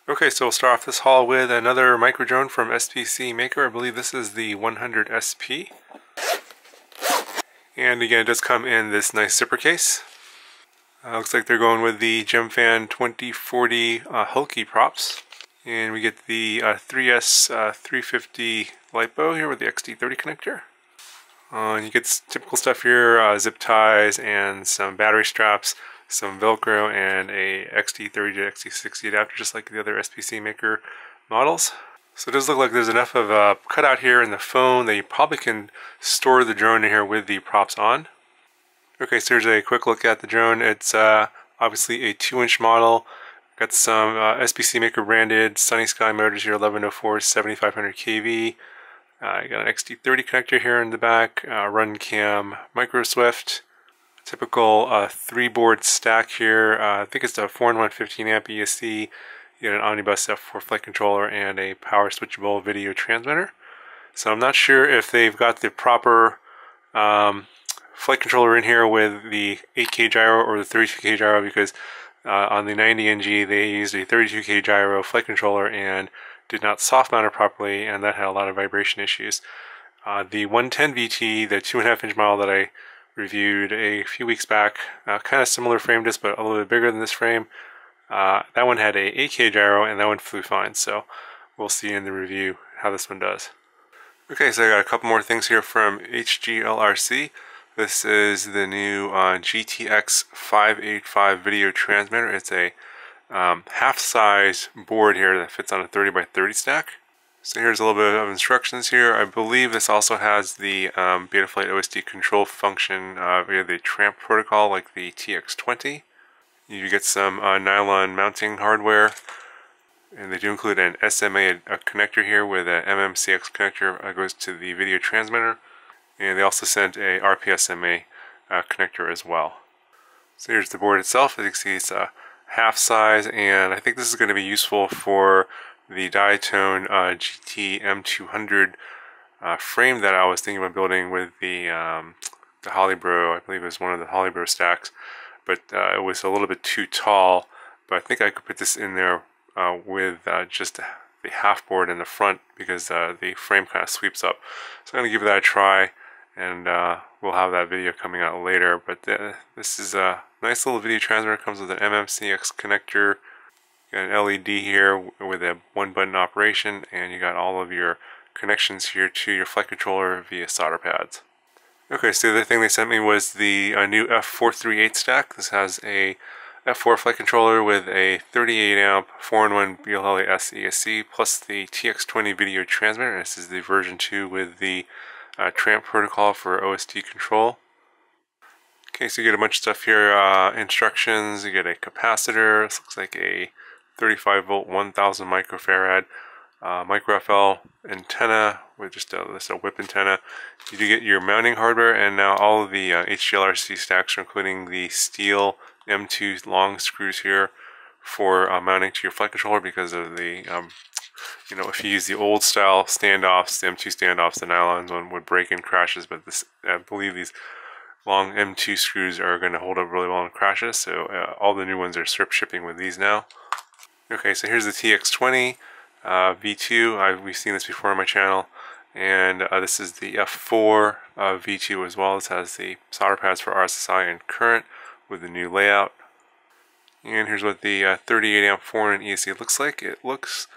Okay, so we'll start off this haul with another micro drone from SPC Maker. I believe this is the 100 SP. And again, it does come in this nice zipper case. Looks like they're going with the GemFan 2040 Hulky props. And we get the 3S 350 LiPo here with the XT30 connector. You get typical stuff here, zip ties and some battery straps, some Velcro, and a XT30 to XT60 adapter, just like the other SPC Maker models. So it does look like there's enough of a cutout here in the phone that you probably can store the drone in here with the props on. Okay, so here's a quick look at the drone. It's obviously a 2-inch model. Got some SPC Maker branded Sunny Sky motors here, 1104 7500 kV. You got an XT30 connector here in the back, run cam micro Swift, typical 3-board stack here. I think it's a 4-in-1 15 amp ESC. You got an Omnibus F4 flight controller and a power switchable video transmitter. So I'm not sure if they've got the proper flight controller in here with the 8K gyro or the 32K gyro, because on the 90NG they used a 32K gyro flight controller and did not soft mount it properly, and that had a lot of vibration issues. The 110 VT, the 2.5-inch model that I reviewed a few weeks back, kind of similar frame disc but a little bit bigger than this frame. That one had a 8K gyro and that one flew fine, so we'll see in the review how this one does. Okay, so I got a couple more things here from HGLRC. This is the new GTX 585 video transmitter. It's a half-size board here that fits on a 30 by 30 stack. So here's a little bit of instructions here. I believe this also has the Betaflight OSD control function via the TRAMP protocol, like the TX20. You get some nylon mounting hardware, and they do include an SMA a connector here with an MMCX connector that goes to the video transmitter, and they also sent a RPSMA connector as well. So here's the board itself. As you can see, it's half size, and I think this is going to be useful for the Diatone GT M200 frame that I was thinking about building with the Holybro. I believe it was one of the Holybro stacks, but it was a little bit too tall. But I think I could put this in there with just the half board in the front, because the frame kind of sweeps up. So I'm going to give that a try, and we'll have that video coming out later. But this is a nice little video transmitter. Comes with an MMCX connector, got an LED here with a 1-button operation, and you got all of your connections here to your flight controller via solder pads. Okay, so the other thing they sent me was the new F438 stack. This has a F4 flight controller with a 38 amp 4-in-1 BLHeli S ESC plus the TX20 video transmitter. This is the version 2 with the TRAMP protocol for OSD control. Okay, so you get a bunch of stuff here, instructions. You get a capacitor. This looks like a 35 volt 1000 microfarad micro FL antenna with just a whip antenna. You do get your mounting hardware, and now all of the HGLRC stacks are including the steel M2 long screws here for mounting to your flight controller, because of the you know, if you use the old style standoffs, the M2 standoffs, the nylon one would break in crashes, but this, I believe these long M2 screws are going to hold up really well in crashes, so all the new ones are shipping with these now. Okay, so here's the TX20 V2. We've seen this before on my channel, and this is the F4 V2 as well. This has the solder pads for RSSI and current with the new layout. And here's what the 38 amp 4-in ESC looks like. It looks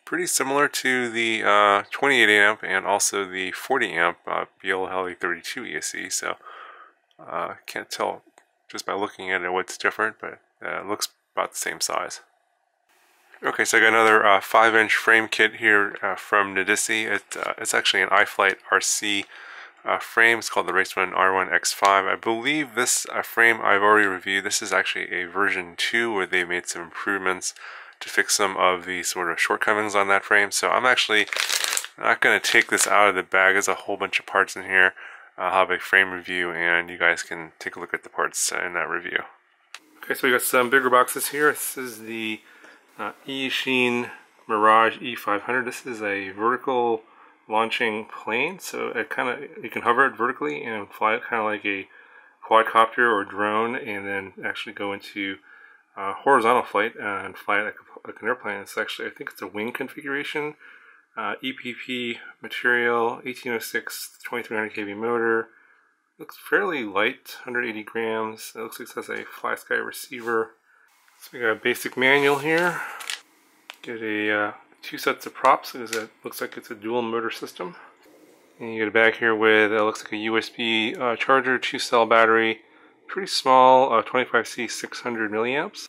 pretty similar to the 28 amp and also the 40 amp BLHeli 32 ESC, so can't tell just by looking at it what's different, but it looks about the same size. Okay, so I got another 5-inch frame kit here from Nadisi. It's actually an iFlight RC frame. It's called the Race1 R1 X5. I believe this frame I've already reviewed. This is actually a version 2 where they made some improvements to fix some of the sort of shortcomings on that frame. So I'm actually not going to take this out of the bag. There's a whole bunch of parts in here. I'll have a frame review, and you guys can take a look at the parts in that review. Okay, so we got some bigger boxes here. This is the Eachine Mirage E500. This is a vertical launching plane, so it you can hover it vertically and fly it kind of like a quadcopter or drone, and then actually go into horizontal flight and fly it like an airplane. It's actually, I think it's a wing configuration. EPP material, 1806, 2300 kV motor. Looks fairly light, 180 grams. It looks like it has a fly sky receiver. So we got a basic manual here. Get a 2 sets of props because it looks like it's a dual motor system. And you get a bag here with looks like a USB charger, 2-cell battery, pretty small, 25C 600 milliamps.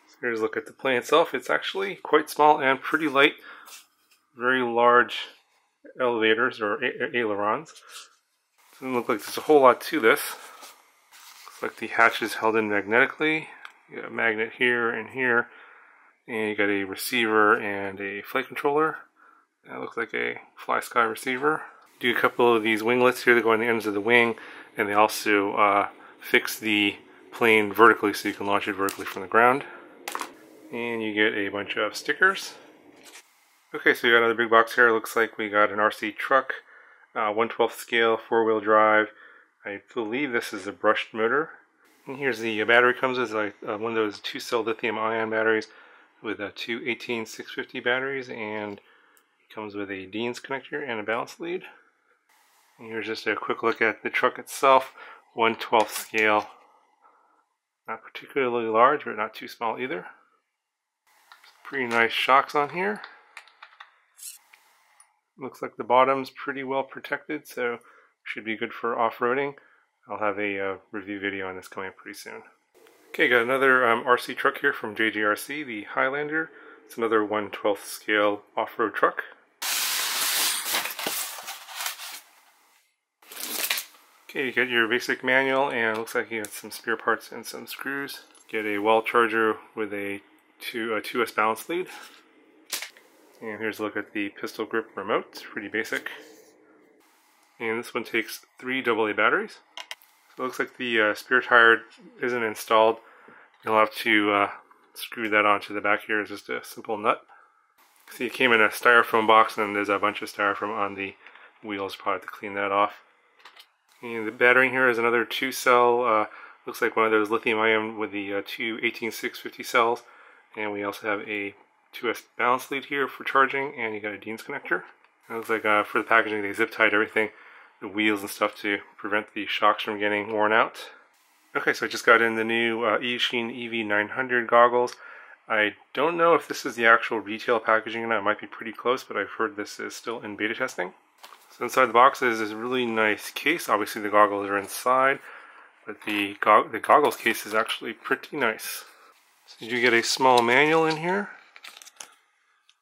So here's a look at the plane itself. It's actually quite small and pretty light. Very large elevators or ailerons. Doesn't look like there's a whole lot to this. Looks like the hatch is held in magnetically. You got a magnet here and here. And you got a receiver and a flight controller. That looks like a fly sky receiver. Do a couple of these winglets here that go on the ends of the wing, and they also fix the plane vertically so you can launch it vertically from the ground. And you get a bunch of stickers. Okay, so we got another big box here. It looks like we got an RC truck, 1/12 scale, 4-wheel drive. I believe this is a brushed motor. And here's the battery. Comes with like one of those 2-cell lithium-ion batteries with two 18650 batteries, and it comes with a Dean's connector and a balance lead. And here's just a quick look at the truck itself. 1/12 scale. Not particularly large, but not too small either. Pretty nice shocks on here. Looks like the bottom's pretty well protected, so should be good for off-roading. I'll have a review video on this coming up pretty soon. Okay, got another RC truck here from JGRC, the Highlander. It's another 1/12 scale off-road truck. Okay, you get your basic manual, and it looks like you got some spare parts and some screws. Get a wall charger with a 2S balance lead. And here's a look at the pistol grip remote. It's pretty basic. And this one takes 3 AA batteries. So it looks like the spare tire isn't installed. You'll have to screw that onto the back here. It's just a simple nut. See, it came in a styrofoam box, and there's a bunch of styrofoam on the wheels. Probably have to clean that off. And the battery here is another 2-cell. Looks like one of those lithium-ion with the two 18650 cells. And we also have a 2S balance lead here for charging, and you got a Dean's connector. It looks like for the packaging they zip tied everything, the wheels and stuff, to prevent the shocks from getting worn out. Okay, so I just got in the new eSheen EV900 goggles. I don't know if this is the actual retail packaging or not. It might be pretty close, but I've heard this is still in beta testing. So inside the box is this really nice case. Obviously the goggles are inside, but the goggles case is actually pretty nice. So you get a small manual in here.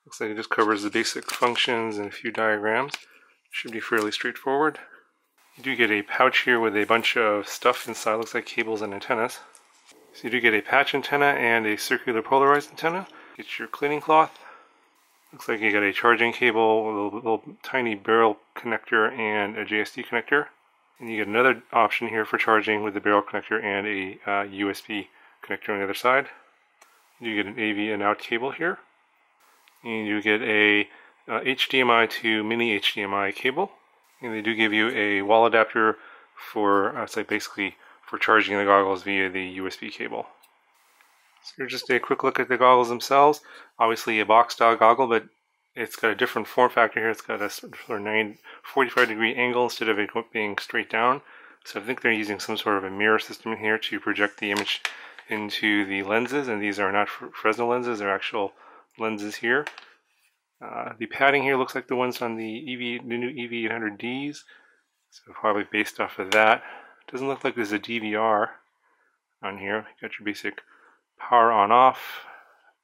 Looks like it just covers the basic functions and a few diagrams. Should be fairly straightforward. You do get a pouch here with a bunch of stuff inside. Looks like cables and antennas. So you do get a patch antenna and a circular polarized antenna. Get your cleaning cloth. Looks like you got a charging cable, a little tiny barrel connector, and a JST connector. And you get another option here for charging with the barrel connector and a USB connector on the other side. You get an AV and out cable here. And you get a HDMI to mini HDMI cable. And they do give you a wall adapter for, it's like basically for charging the goggles via the USB cable. So here's just a quick look at the goggles themselves. Obviously a box style goggle, but it's got a different form factor here. It's got a sort of 45-degree angle instead of it being straight down. So I think they're using some sort of a mirror system in here to project the image into the lenses, and these are not Fresnel lenses, they're actual lenses here. The padding here looks like the ones on the new EV800Ds, so probably based off of that. Doesn't look like there's a DVR on here. You got your basic power on off,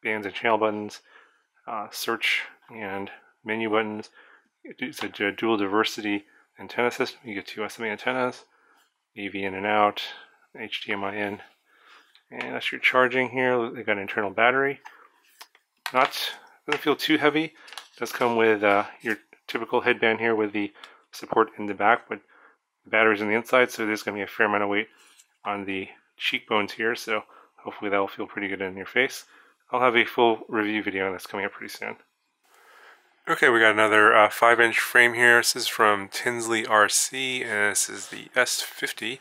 bands and channel buttons, search and menu buttons. It's a dual diversity antenna system. You get 2 SMA antennas, AV in and out, HDMI in, and that's your charging here. They got an internal battery. Doesn't feel too heavy. It does come with your typical headband here with the support in the back, but the battery's on the inside, so there's going to be a fair amount of weight on the cheekbones here, so hopefully that will feel pretty good in your face. I'll have a full review video on this coming up pretty soon. Okay, we got another 5-inch frame here. This is from Tinsley RC, and this is the S50.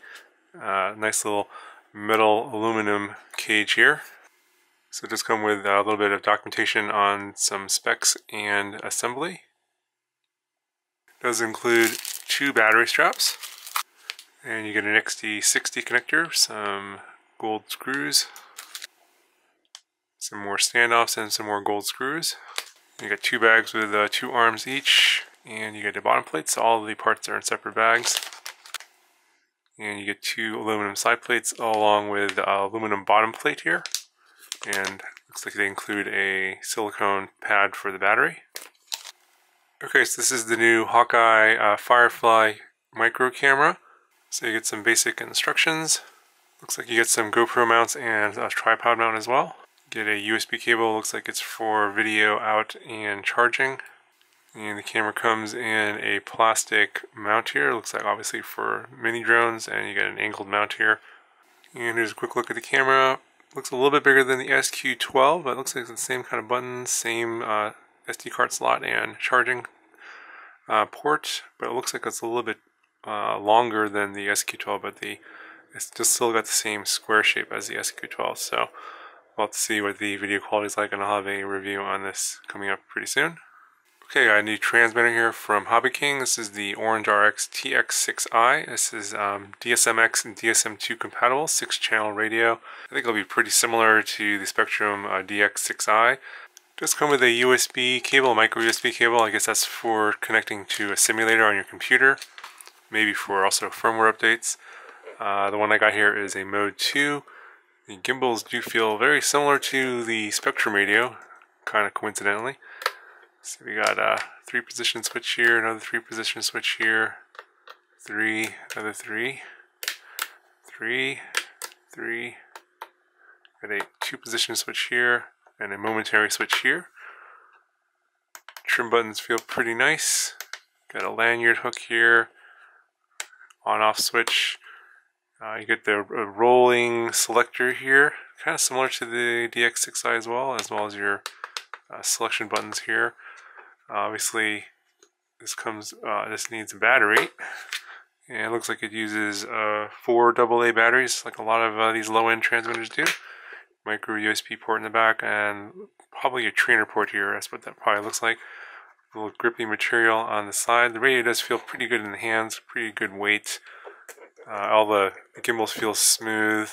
Nice little metal aluminum cage here. So it does come with a little bit of documentation on some specs and assembly. It does include 2 battery straps, and you get an XT60 connector, some gold screws, some more standoffs, and some more gold screws. You get 2 bags with 2 arms each, and you get the bottom plates. So all of the parts are in separate bags. And you get 2 aluminum side plates along with aluminum bottom plate here. And looks like they include a silicone pad for the battery. Okay, so this is the new Hawkeye Firefly micro camera. So you get some basic instructions. Looks like you get some GoPro mounts and a tripod mount as well. Get a USB cable, looks like it's for video out and charging. And the camera comes in a plastic mount here, looks like obviously for mini drones, and you get an angled mount here. And here's a quick look at the camera. Looks a little bit bigger than the SQ12, but it looks like it's the same kind of buttons, same SD card slot and charging port, but it looks like it's a little bit longer than the SQ12, but it's just still got the same square shape as the SQ12, so we'll have to see what the video quality is like, and I'll have a review on this coming up pretty soon. Okay, got a new transmitter here from Hobby King. This is the Orange RX TX6i. This is DSMX and DSM2 compatible, 6-channel radio. I think it'll be pretty similar to the Spectrum DX6i. Does come with a USB cable, a micro USB cable. I guess that's for connecting to a simulator on your computer, maybe for also firmware updates. The one I got here is a Mode 2. The gimbals do feel very similar to the Spectrum radio, kind of coincidentally. So we got a 3-position switch here, another 3-position switch here, 3, another 3, 3, 3. Got a 2-position switch here and a momentary switch here. Trim buttons feel pretty nice. Got a lanyard hook here, on-off switch. You get the rolling selector here, kind of similar to the DX6i as well as your selection buttons here. Obviously, this needs a battery, and it looks like it uses 4 AA batteries, like a lot of these low-end transmitters do. Micro USB port in the back, and probably a trainer port here. That's what that probably looks like. A little grippy material on the side. The radio does feel pretty good in the hands, pretty good weight. All the gimbals feel smooth.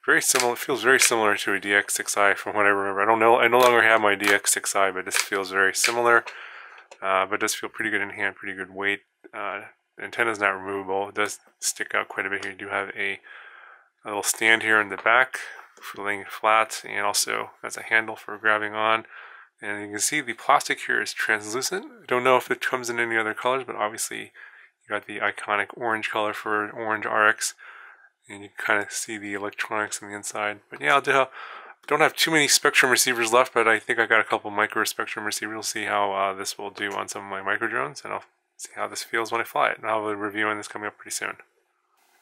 Very similar. It feels very similar to a DX6i from what I remember. I don't know. I no longer have my DX6i, but this feels very similar. But it does feel pretty good in hand, pretty good weight. The antenna is not removable. It does stick out quite a bit here. You do have a little stand here in the back for laying it flat, and also as a handle for grabbing on. And you can see the plastic here is translucent. I don't know if it comes in any other colors, but obviously you got the iconic orange color for Orange RX, and you can kind of see the electronics on the inside. But yeah, I don't have too many Spectrum receivers left, but I think I got a couple micro Spectrum receivers. We'll see how this will do on some of my micro drones, and I'll see how this feels when I fly it. And I'll have a review on this coming up pretty soon.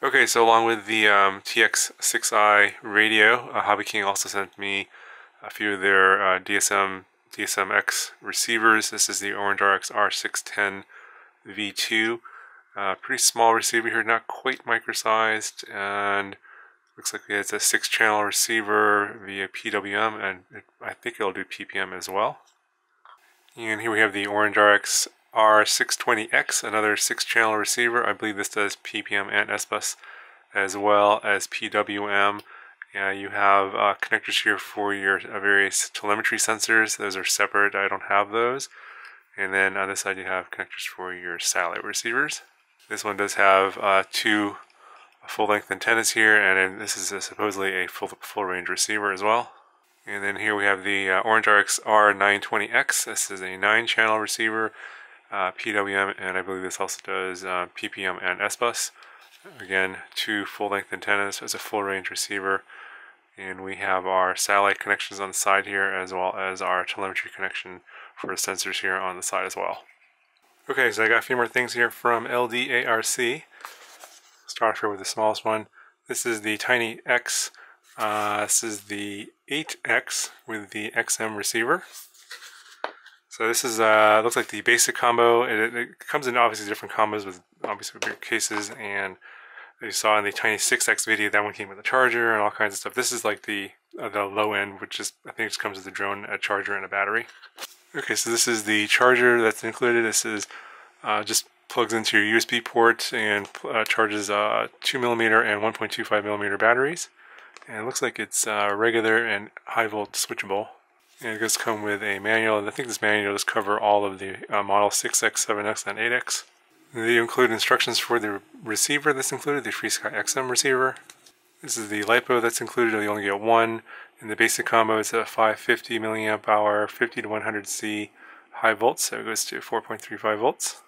Okay, so along with the TX6i radio, Hobby King also sent me a few of their DSMX receivers. This is the Orange RX R610 V2. Pretty small receiver here, not quite micro-sized, and looks like it's a 6-channel receiver via PWM, and I think it'll do PPM as well. And here we have the Orange RX R620X, another 6-channel receiver. I believe this does PPM and S-Bus as well as PWM. You have connectors here for your various telemetry sensors. Those are separate. I don't have those. And then on this side you have connectors for your satellite receivers. This one does have 2 full-length antennas here, and then this is supposedly a full-range receiver as well. And then here we have the Orange RX R920X. This is a 9-channel receiver, PWM, and I believe this also does PPM and S-Bus. Again, 2 full-length antennas as a full-range receiver. And we have our satellite connections on the side here, as well as our telemetry connection for the sensors here on the side as well. Okay, so I got a few more things here from LDARC. Start off here with the smallest one. This is the Tiny X. This is the 8X with the XM receiver. So this is looks like the basic combo. It comes in obviously different combos with obviously bigger cases and that you saw in the Tiny 6X video. That one came with a charger and all kinds of stuff. This is like the low end, which is, I think, just comes with a drone, a charger, and a battery. Okay, so this is the charger that's included. This is just plugs into your USB port and charges 2mm and 1.25mm batteries. And it looks like it's regular and high volt switchable. And it does come with a manual, and I think this manual does cover all of the model 6X, 7X, and 8X. They include instructions for the receiver that's included, the FreeSky XM receiver. This is the LiPo that's included. You only get one. In the basic combo, it's a 550 milliamp hour, 50 to 100 C high volts, so it goes to 4.35 volts.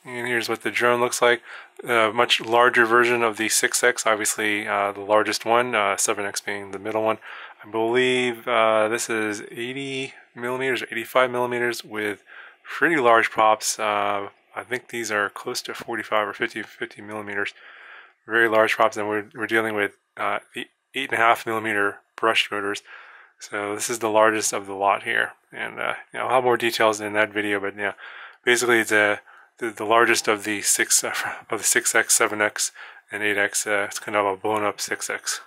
And here's what the drone looks like. A much larger version of the 6X, obviously the largest one, 7X being the middle one. I believe this is 80 millimeters or 85 millimeters with pretty large props. I think these are close to 45 or 50 millimeters. Very large props, and we're dealing with the 8.5 millimeter brushed motors. So this is the largest of the lot here. And I'll have more details in that video, but yeah, basically it's the largest of the 6X, 7X, and 8X. It's kind of a blown up 6X.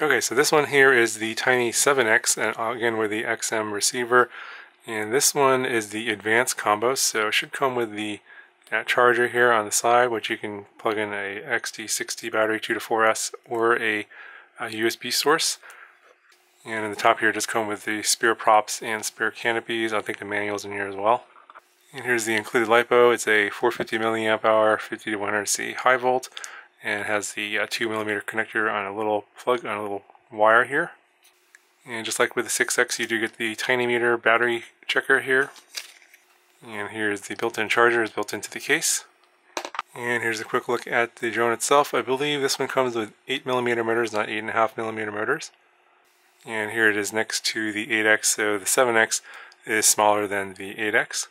Okay, so this one here is the Tiny 7X, and again with the XM receiver. And this one is the advanced combo, so it should come with the charger here on the side, which you can plug in a XT60 battery 2 to 4S or a USB source. And in the top here, just come with the spare props and spare canopies. I think the manual's in here as well. And here's the included LiPo. It's a 450 milliamp hour, 50 to 100 C high volt, and has the 2mm connector on a little plug, on a little wire here. And just like with the 6X, you do get the tiny meter battery checker here. And here's the built-in charger is built into the case. And here's a quick look at the drone itself. I believe this one comes with 8mm motors, not 8.5mm motors. And here it is next to the 8X, so the 7X is smaller than the 8X.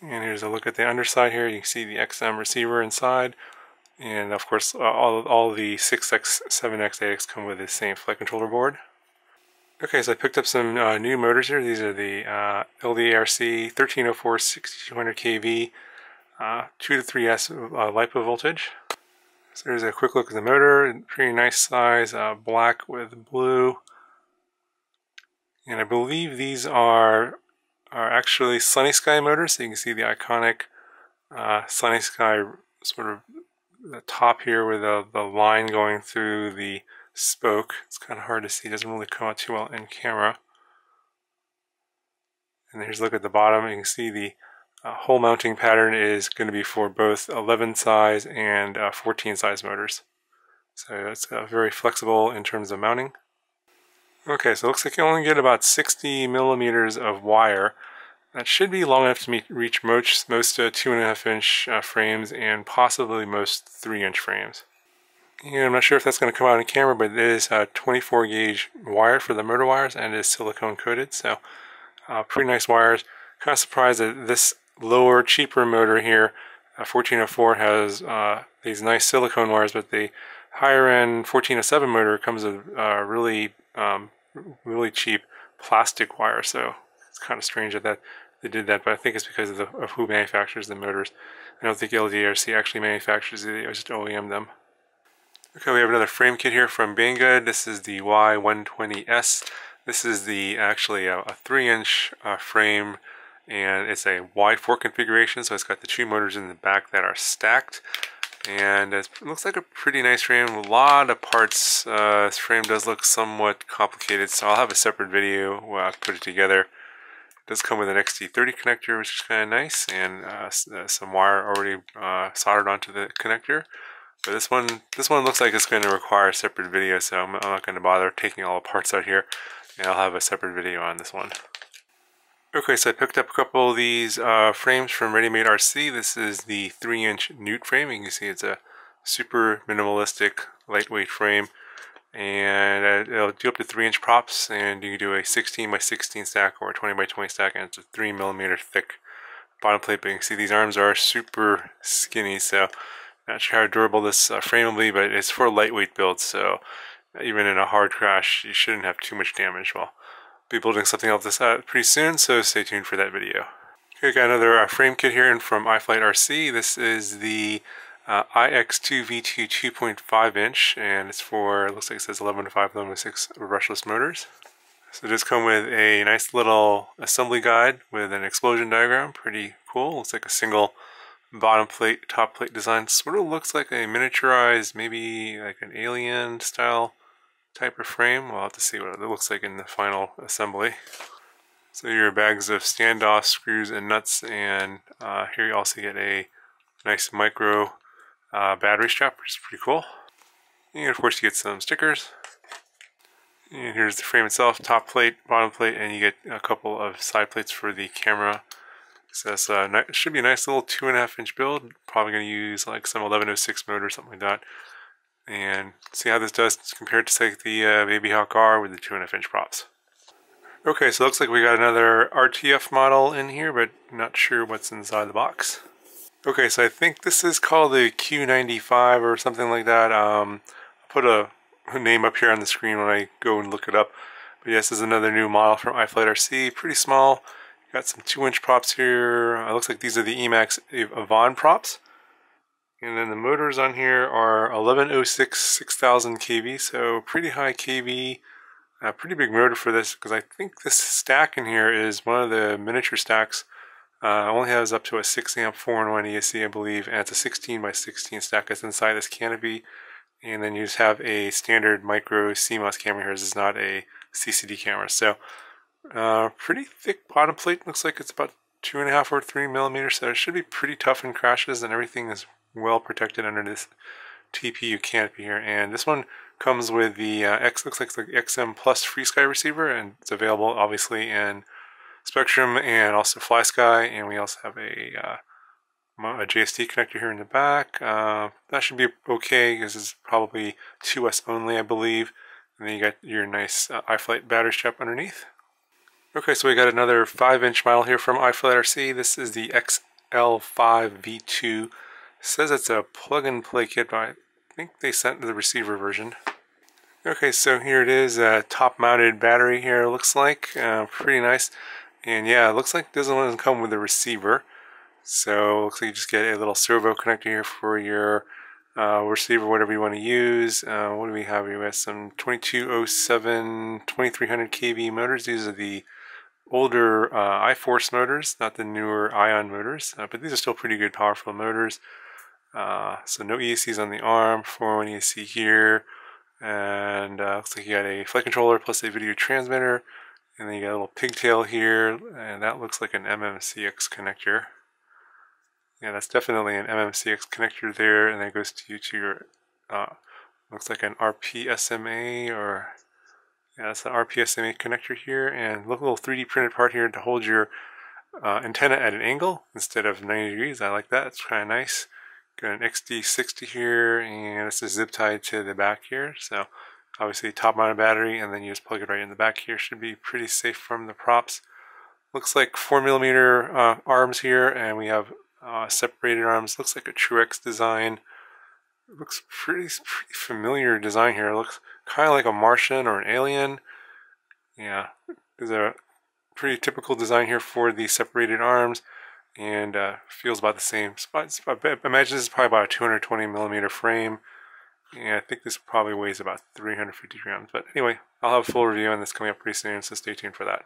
And here's a look at the underside here. You can see the XM receiver inside. And of course, all the 6X, 7X, 8X come with the same flight controller board. Okay, so I picked up some new motors here. These are the LDARC 1304 6200 kV 2 to 3S LiPo voltage. So there's a quick look at the motor. Pretty nice size, black with blue. And I believe these are actually Sunny Sky motors. So you can see the iconic Sunny Sky sort of the top here with the line going through the spoke. It's kind of hard to see. It doesn't really come out too well in camera. And here's a look at the bottom. You can see the hole mounting pattern is going to be for both 11 size and 14 size motors. So it's very flexible in terms of mounting. Okay, so it looks like you only get about 60 millimeters of wire. That should be long enough to reach most 2.5-inch frames and possibly most 3-inch frames. And I'm not sure if that's going to come out in camera, but it is a 24 gauge wire for the motor wires, and it is silicone coated, so pretty nice wires. Kind of surprised that this lower, cheaper motor here, 1404, has these nice silicone wires, but the higher end 1407 motor comes with really cheap plastic wire. So it's kind of strange that they did that, but I think it's because of who manufactures the motors. I don't think LDARC actually manufactures it; they just OEM them. Okay, we have another frame kit here from Banggood. This is the Y120S. This is actually a 3-inch frame, and it's a Y4 configuration, so it's got the two motors in the back that are stacked. And it looks like a pretty nice frame, a lot of parts. This frame does look somewhat complicated, so I'll have a separate video where I'll put it together. It does come with an XT30 connector, which is kind of nice, and some wire already soldered onto the connector. But this one looks like it's going to require a separate video, so I'm not going to bother taking all the parts out here, and I'll have a separate video on this one. Okay, so I picked up a couple of these frames from Ready Made RC. This is the 3-inch Newt frame. You can see it's a super minimalistic, lightweight frame, and it'll do up to 3-inch props, and you can do a 16 by 16 stack or a 20 by 20 stack, and it's a 3mm thick bottom plate. But you can see these arms are super skinny, so not sure how durable this frame will be, but it's for lightweight builds, so even in a hard crash, you shouldn't have too much damage. Well, be building something else this pretty soon, so stay tuned for that video. Okay, got another frame kit here from iFlight RC. This is the IX2V2 2.5 inch, and it's for, it looks like it says 1105, 1106 brushless motors. So it does come with a nice little assembly guide with an explosion diagram. Pretty cool. Looks like a single bottom plate, top plate design. Sort of looks like a miniaturized, maybe like an alien style type of frame. We'll have to see what it looks like in the final assembly. So your bags of standoff screws and nuts, and here you also get a nice micro battery strap, which is pretty cool. And of course you get some stickers. And here's the frame itself, top plate, bottom plate, and you get a couple of side plates for the camera. So that's it should be a nice little 2.5 inch build. Probably going to use like some 1106 motor or something like that. And see how this does compared to say the Baby Hawk R with the 2.5 inch props. Okay, so it looks like we got another RTF model in here, but not sure what's inside the box. Okay, so I think this is called the Q95 or something like that. I'll put a name up here on the screen when I go and look it up. But yes, this is another new model from iFlight RC. Pretty small. Got some 2-inch props here. It looks like these are the Emax Avon props. And then the motors on here are 1106 6000 kV, so pretty high kV. Pretty big motor for this, because I think this stack in here is one of the miniature stacks. Only has up to a 6 amp 4-in-1 ESC, I believe, and it's a 16 by 16 stack that's inside this canopy. And then you just have a standard micro CMOS camera here. This is not a CCD camera. So pretty thick bottom plate. Looks like it's about 2.5 or 3 millimeters. So it should be pretty tough in crashes, and everything is well protected under this TPU canopy here. And this one comes with the looks like the XM Plus FreeSky receiver, and it's available obviously in Spectrum and also FlySky. And we also have a JST connector here in the back. That should be okay because it's probably 2S only, I believe. And then you got your nice iFlight battery strap underneath. Okay, so we got another 5-inch model here from iFlight RC. This is the XL5V2. It says it's a plug-and-play kit, but I think they sent the receiver version. Okay, so here it is, a top-mounted battery here, looks like. Pretty nice. And yeah, it looks like it doesn't come with a receiver. So it looks like you just get a little servo connector here for your receiver, whatever you want to use. What do we have here? We have some 2207 2300 kV motors. These are the older iForce motors, not the newer Ion motors, but these are still pretty good, powerful motors. So no ESCs on the arm, 4-in-1 ESC here, and looks like you got a flight controller plus a video transmitter, and then you got a little pigtail here, and that looks like an MMCX connector. Yeah, that's definitely an MMCX connector there, and then it goes to your, looks like an RPSMA, or, yeah, that's an RPSMA connector here, and look, a little 3D printed part here to hold your antenna at an angle instead of 90 degrees. I like that, it's kind of nice. Got an XD60 here, and this is zip tied to the back here, so obviously top mounted battery, and then you just plug it right in the back here. Should be pretty safe from the props. Looks like 4mm arms here, and we have separated arms. Looks like a Truex design. It looks pretty familiar design here. It looks kind of like a Martian or an alien. Yeah, there's a pretty typical design here for the separated arms, and feels about the same. I imagine this is probably about a 220mm frame, and I think this probably weighs about 350 grams. But anyway, I'll have a full review on this coming up pretty soon, so stay tuned for that.